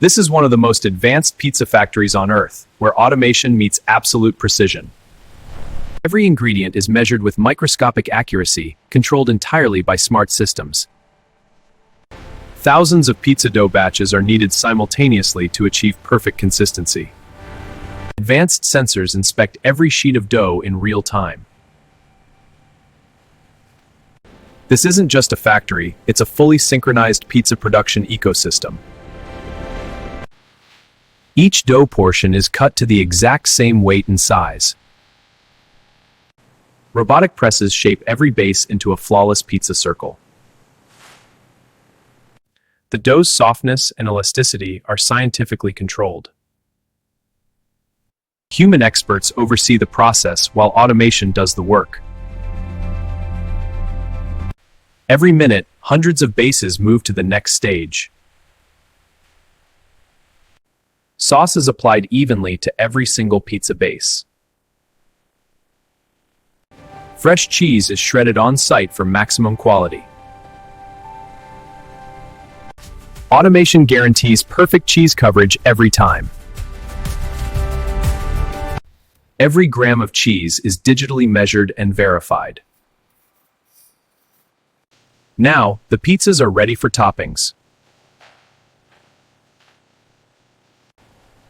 This is one of the most advanced pizza factories on Earth, where automation meets absolute precision. Every ingredient is measured with microscopic accuracy, controlled entirely by smart systems. Thousands of pizza dough batches are needed simultaneously to achieve perfect consistency. Advanced sensors inspect every sheet of dough in real time. This isn't just a factory, it's a fully synchronized pizza production ecosystem. Each dough portion is cut to the exact same weight and size. Robotic presses shape every base into a flawless pizza circle. The dough's softness and elasticity are scientifically controlled. Human experts oversee the process while automation does the work. Every minute, hundreds of bases move to the next stage. Sauce is applied evenly to every single pizza base. Fresh cheese is shredded on site for maximum quality. Automation guarantees perfect cheese coverage every time. Every gram of cheese is digitally measured and verified. Now, the pizzas are ready for toppings.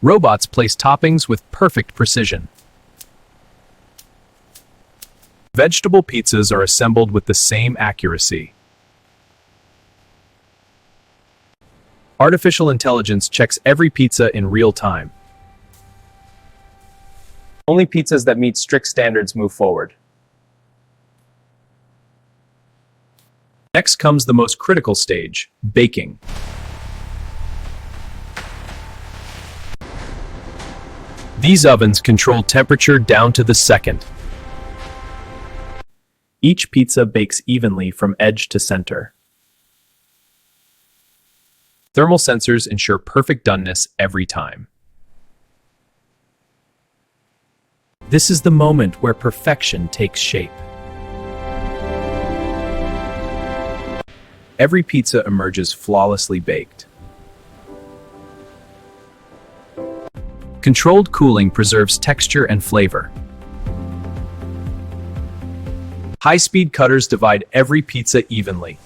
Robots place toppings with perfect precision. Vegetable pizzas are assembled with the same accuracy. Artificial intelligence checks every pizza in real time. Only pizzas that meet strict standards move forward. Next comes the most critical stage, baking. These ovens control temperature down to the second. Each pizza bakes evenly from edge to center. Thermal sensors ensure perfect doneness every time. This is the moment where perfection takes shape. Every pizza emerges flawlessly baked. Controlled cooling preserves texture and flavor. High-speed cutters divide every pizza evenly.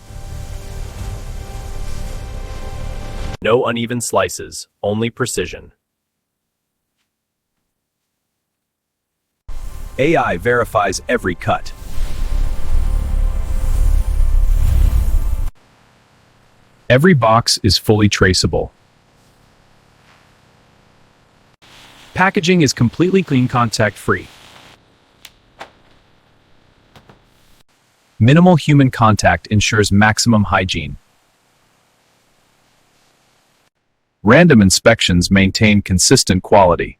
No uneven slices, only precision. AI verifies every cut. Every box is fully traceable. Packaging is completely clean, contact-free. Minimal human contact ensures maximum hygiene. Random inspections maintain consistent quality.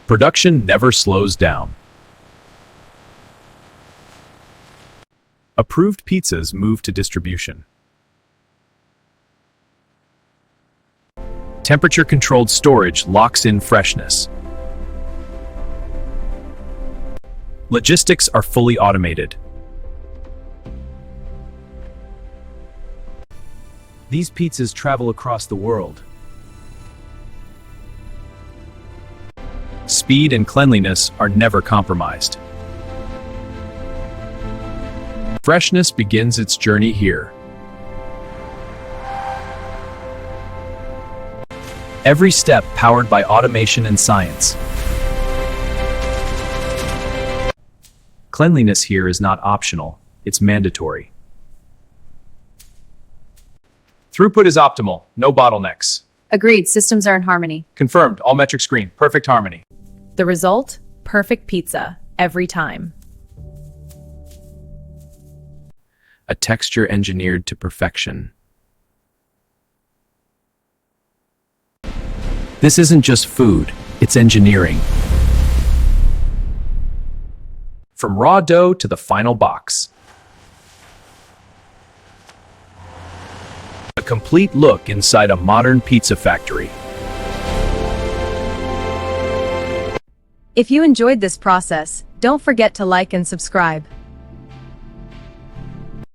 Production never slows down. Approved pizzas move to distribution. Temperature-controlled storage locks in freshness. Logistics are fully automated. These pizzas travel across the world. Speed and cleanliness are never compromised. Freshness begins its journey here. Every step powered by automation and science. Cleanliness here is not optional, it's mandatory. Throughput is optimal, no bottlenecks. Agreed, systems are in harmony. Confirmed, all metrics green, perfect harmony. The result? Perfect pizza, every time. A texture engineered to perfection. This isn't just food, it's engineering. From raw dough to the final box. A complete look inside a modern pizza factory. If you enjoyed this process, don't forget to like and subscribe.